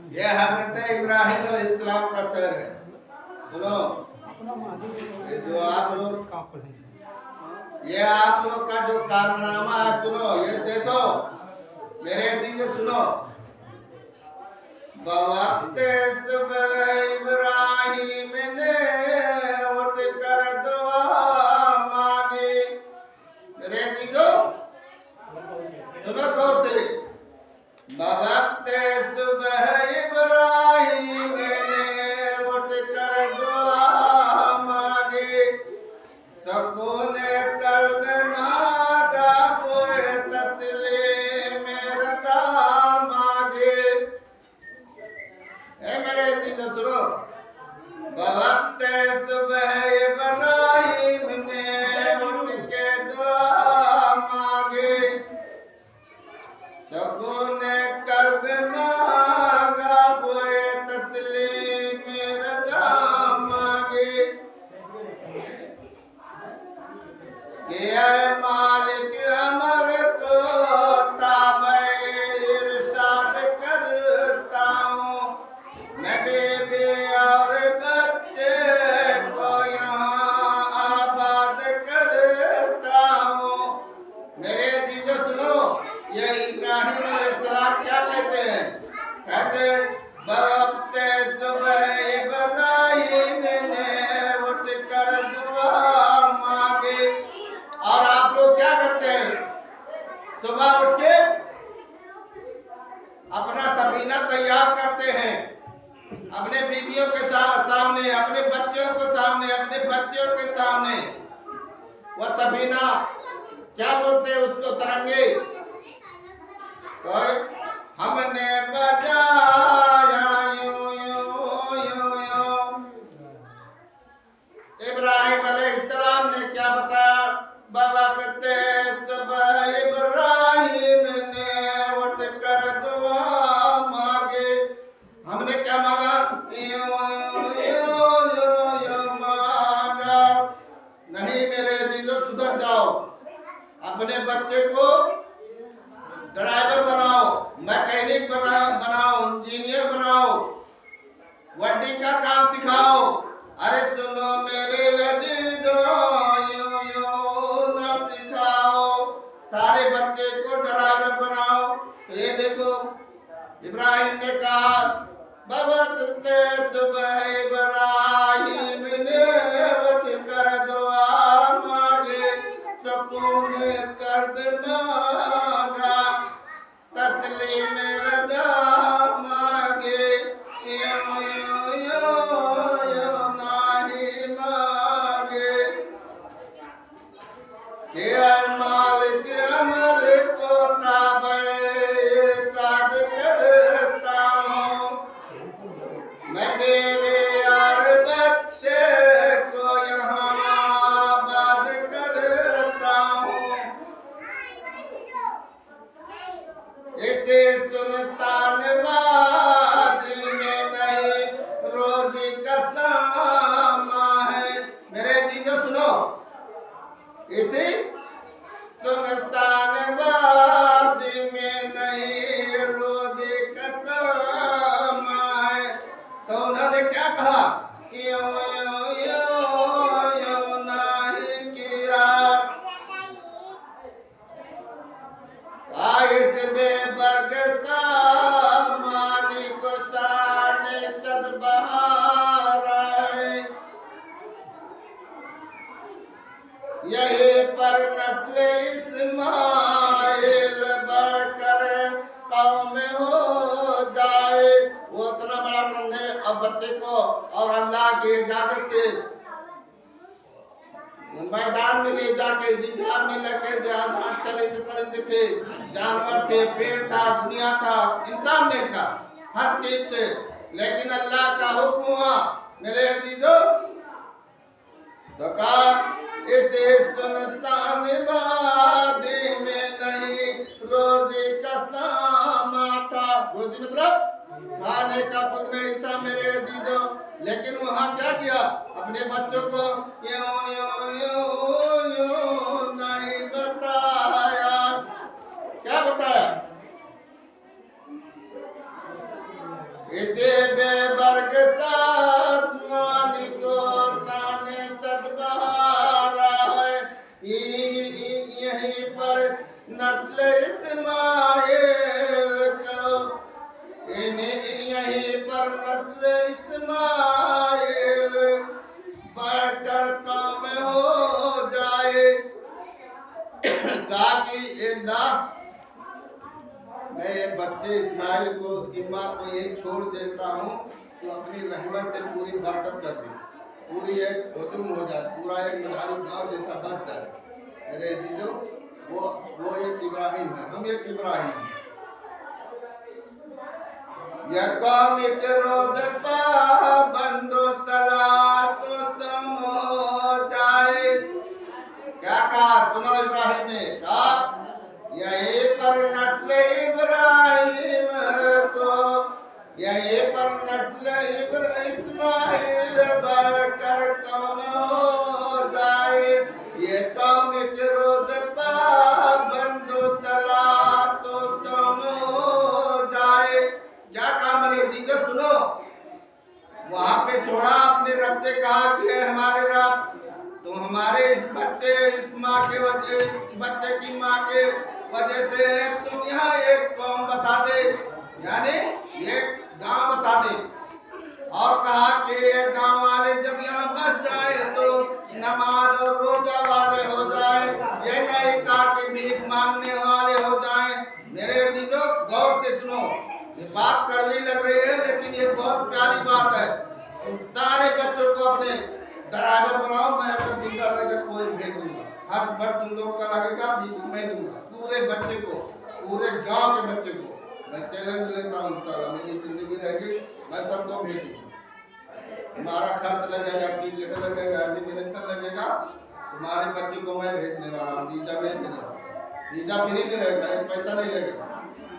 ये हजरत इब्राहिम अलैहिस्सलाम का शहर है। सुनो, ये जो आप लोग, ये आप लोग का जो कारनामा है, सुनो, ये देखो मेरे दीजिए, सुनो। बवक्त सुबह इब्राहिम ने उठ कर दुआ मांगी। मेरे दीजो सुनो गौर से। बवक्त सुबह इब्राहिम ने उठ कर दुआ मांगी। सकून कल्ब मांगा, कोई तस्लीम रदा मांगे। ए मेरे दीनो सुनो। बवक्त सुबह इब्राहिम ने उठ के दुआ मांगी। सकून कल्ब मांगा, कोई तस्लीम रदा मांगे। कि मालिक अमल को ताबे इरशाद करता हूँ। मैं बेबी और बच्चे को यहाँ आबाद करता हूँ। मेरे दीजो सुनो, ये इब्राहिम अलैहिस्सलाम क्या कहते हैं? कहते हैं वक्त सुबह इब्राहिम ने उठ कर दुआ मांगी। और आप लोग क्या करते हैं? सुबह उठ के अपना सफीना तैयार करते हैं, अपने बीवियों के सामने, अपने बच्चों के सामने, अपने बच्चों के सामने। वह सफीना क्या बोलते हैं उसको? तरंगे। तो हमने बजाया यूं यूं यूं यूं। इब्राहिम अलैहिस्सलाम ने क्या बताया? बवक्त सुबह इब्राहिम ने उठ कर दुआ मांगे। हमने क्या मांगा? मांगा। नहीं मेरे दीदो, सुधर जाओ। अपने बच्चे को ड्राइवर बनाओ, मैकेनिक बनाओ, इंजीनियर बनाओ, वेल्डिंग का काम सिखाओ। अरे सुनो मेरे दीदो, यूं यूं ना सिखाओ। सारे बच्चे को ड्राइवर बनाओ। तो ये देखो इब्राहिम ने कहा बवक्त सुबह इब्राहिम ने उठ कर दुआ मांगे। सकून कल्ब मांगा, तस्लीम रदा मांगे। यूं यूं यूं यूं नहीं मांगे। कि मालिक अमल को ताबे इरशाद करता हूँ। मैं बेबी और बच्चे को यहाँ आबाद करता हूँ। इसे सुनसान वादी में नहीं रोजी का सामा है। मेरे जीजो सुनो, इसी सुनसान वादी में नहीं रोजी का सामा है। तो उन्होंने क्या कहा? यूं यूं यूं यूं नहीं किया। इस बेबर्ग सामानी को शान सदबहारा है। यही पर नस्ल इस्माइल बढ़कर कौम हो जाए। वो इतना बड़ा नन्हे अब बच्चे को और अल्लाह की इजाजत से मैदान में ले जाके जिजार में लेके, जहाँ चरिंदे परिंदे थे, जानवर थे, पेड़ था, दुनिया था, इंसान नहीं था, हर चीज थे। लेकिन अल्लाह का हुक्म हुआ मेरे अजीजों। तो कहा इसे सुनसान वादी में नहीं रोजी का सामा था। रोजी मतलब खाने का कुछ नहीं था मेरे अजीजों। लेकिन वहाँ क्या किया? अपने बच्चों को यूं यूं यूं यूं नहीं बताया। क्या बताया? इसे बेबर्ग साथ मालिको साने सदबहारा है। यहीं पर नस्ल इस्माइल को, यहीं पर नस्ल इस्माइल बढ़कर कौम हो जाए। ताकि मैं ये बच्चे इस्माइल को उसकी माँ को यही छोड़ देता हूँ तो अपनी रहमत से पूरी बरकत कर दे, पूरी एक हुजूम हो जाए, पूरा एक मजहारी गांव जैसा बस जाए। मेरे अजीजों, वो एक इब्राहिम है, हम एक इब्राहिम हैं। यकम एक रोज पाबंदो सलात समो जाए। क्या कहा? सुनो, इब्राहिम ने कहा यहीं पर नस्ल इब्राहिम को, यहीं पर नस्ल इस्माइल बढ़कर कौम हो जाए। ये कौम के रोज पाबंदो सलातो सम हो जाए। क्या काम मेरे जीजो? सुनो, वहां पे छोड़ा अपने रब से कहा कि हमारे रब, तो हमारे इस बच्चे, इस माँ के वजह, इस बच्चे की माँ के वजह से तुम यहाँ एक कौम बसा दे, यानी ये गांव बसा दे। और कहा कि ये गांव वाले जब यहाँ बस जाए तो नमाज और रोजा वाले हो जाए, ये नहीं कहा कि भीख मांगने वाले हो जाए। मेरे अजीजों, गौर से सुनो, ये बात कड़वी लग रही है लेकिन ये बहुत प्यारी बात है। तुम सारे बच्चों को अपने ड्राइवर बनाओ, मैं अगर जिंदा रहेगा कोई भेज दूंगा, हर बार तुम लोग का लगेगा, बीच में दूंगा, पूरे बच्चे को, पूरे गांव के बच्चे को मैं चैलेंज लेता हूँ। इंशाल्लाह मेरी जिंदगी रहेगी, मैं सबको भेज दूंगा। तुम्हारा खर्च लगेगा, टिकट लगेगा, इमिग्रेशन लगेगा, तुम्हारे बच्चे को मैं भेजने वाला हूँ। वीजा भेज देने वाला, वीजा फ्री में रहेगा, एक पैसा नहीं लगेगा,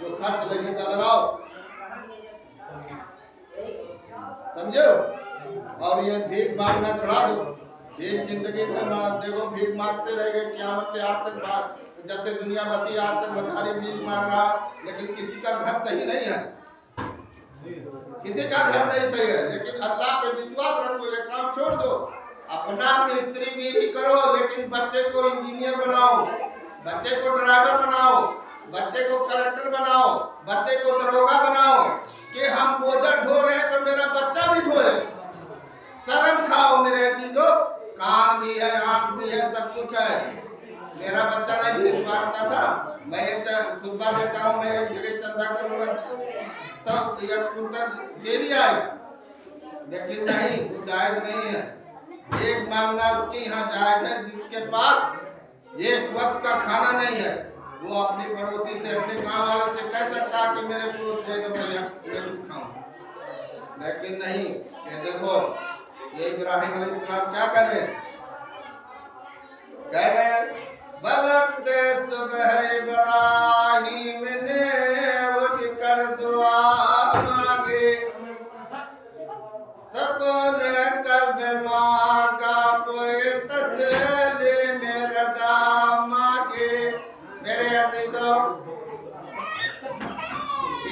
जो खर्च लगेगा लगाओ, समझो। और ये भीख मांगना छुड़ा दो। भीख जिंदगी में देखो, भीख मांगते रहेंगे क़यामत से आज तक, जब से दुनिया बची आज तक मछारी भीख मांग रहा, लेकिन किसी का घर सही नहीं है, किसी का घर नहीं सही है। लेकिन अल्लाह पे विश्वास रखो, ये काम छोड़ दो। अपना मिस्त्री भी करो, लेकिन बच्चे को इंजीनियर बनाओ, बच्चे को ड्राइवर बनाओ, बच्चे को कलेक्टर बनाओ, बच्चे को दरोगा बनाओ कि हम बोझा ढो रहे हैं तो मेरा बच्चा भी ढोए। शर्म खाओ मेरे चीजों, कान भी है, आंख भी है, सब कुछ है। मेरा बच्चा नहीं भीख मांगता था, मैं एक खुतबा देता हूँ, मैं एक जगह चंदा करूँगा, सब एक कुंटल डेली आएगा, लेकिन नहीं, वो जायज नहीं है। एक मांगना उसके यहाँ जायज है जिसके पास एक वक्त का खाना नहीं है। वो अपने पड़ोसी से, अपने गांव वाले से कह सकता है कि मेरे को दे दो भैया, मैं खाऊं, लेकिन नहीं। ये देखो, ये इब्राहिम अलैहिस्सलाम क्या कर रहे हैं? कह रहे हैं वक्त सुबह इब्राहिम ने उठ कर दुआ मांगी, सुकून कल्ब मांगा, कोई तसल्ली में रज़ा मांगी। मेरे अज़ीज़ों,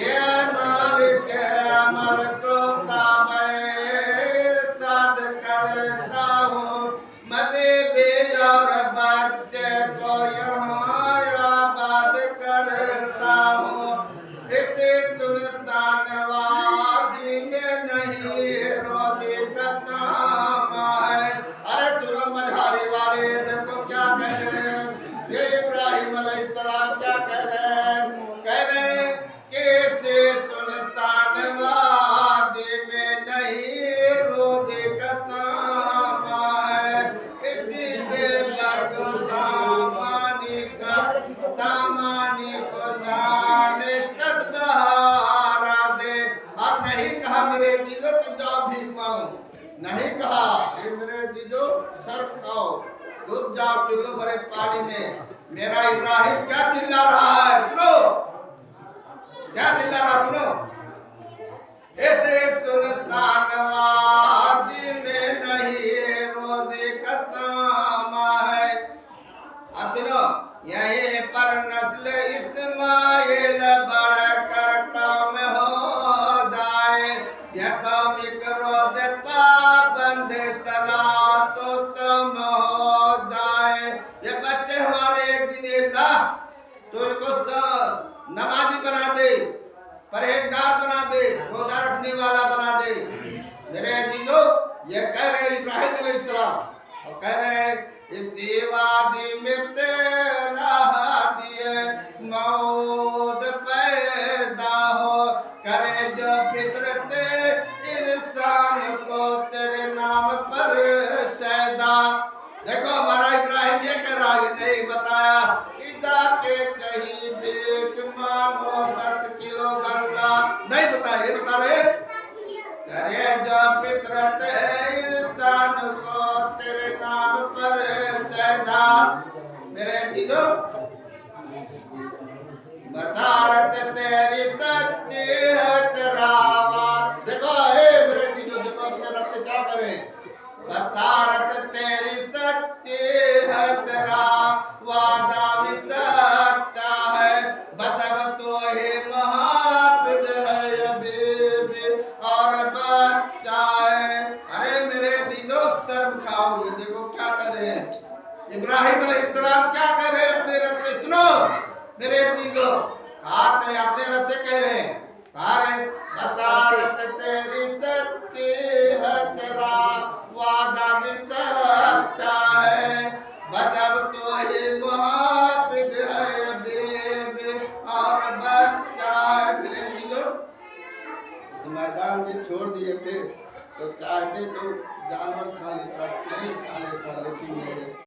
ये मालिक अमल को ताबीर साद करता हूँ, मैं बीबी और बच्चे को यहाँ आबाद करता हूँ। इसी सुनसान वादी में नहीं रोज़ी का सामा है। अरे सुनो मझारी वाले, देखो क्या कह रहे हैं ये इब्राहिम अलैहिस्सलाम, क्या कह रहे हैं? कह रहे हैं कि इसी सुनसान वादी में नहीं रोज़ी का सामा है, इसी बेबर्ग सामानी को शान सदबहारा दे। अब नहीं कहा मेरे जीजो कि जाओ भीख मांगो, नहीं कहा मेरे जीजो सर खाओ, डूब जाओ चुल्लू भरे पानी में। मेरा इब्राहिम क्या चिल्ला रहा है? सुनो क्या चिल्ला रहा, सुनो। ऐसे सुनसान वादी में नहीं रोज़ी का सामा है। अब सुनो, यहीं पर नस्ल इस्माइल बढ़कर कौम हो जाए। या कौम करो दे पाबंद सलात तो सम हो जाए। ये बच्चे हमारे एक दिन अल्लाह तो इनको नमाजी बना दे, परहेजगार बना दे, रोजा रखने वाला बना दे। मेरे अजीजों, ये कह रहे इब्राहिम अलैहिस्सलाम और कह रहे इसी वादी में तेरा दिए मौत पैदा हो, करे जो फितरत इंसान को तेरे नाम पर सैदा। देखो हमारा इब्राहिम ये कह रहा है, नहीं बताया जाके कहीं भीख मांगो 10 किलो गल्ला, नहीं बताया, ये बता रहे करे जो फितरत इंसान को तेरे नाम पर सैदा। मेरे चीजों, बसारत तेरी सच्ची हटरावा। देखो मेरे चीजों, देखो अपने रब से क्या करें। बसारत तेरी सच्ची हटरा, वादा भी सच्चा है, बस अब तो ही महापिद है अभी और बच्चा है। अरे मेरे चीजों, शर्म खाओ। ये देखो क्या कर रहे हैं इब्राहिम अलैहिस्सलाम, क्या कर रहे हैं अपने रब से। सुनो मेरे चीजों, हाथ है अपने रब से कह रहे हैं, बसारत तेरी सच्ची हटरा, वादा भी सच्चा है, बस अब तो ही मुहाफिज है बेबी और बच्चा है। मेरे चीजों, मैदान में छोड़ दिए थे तो चाहते तो जानवर खा लेता, शेर खा लेता, लेकिन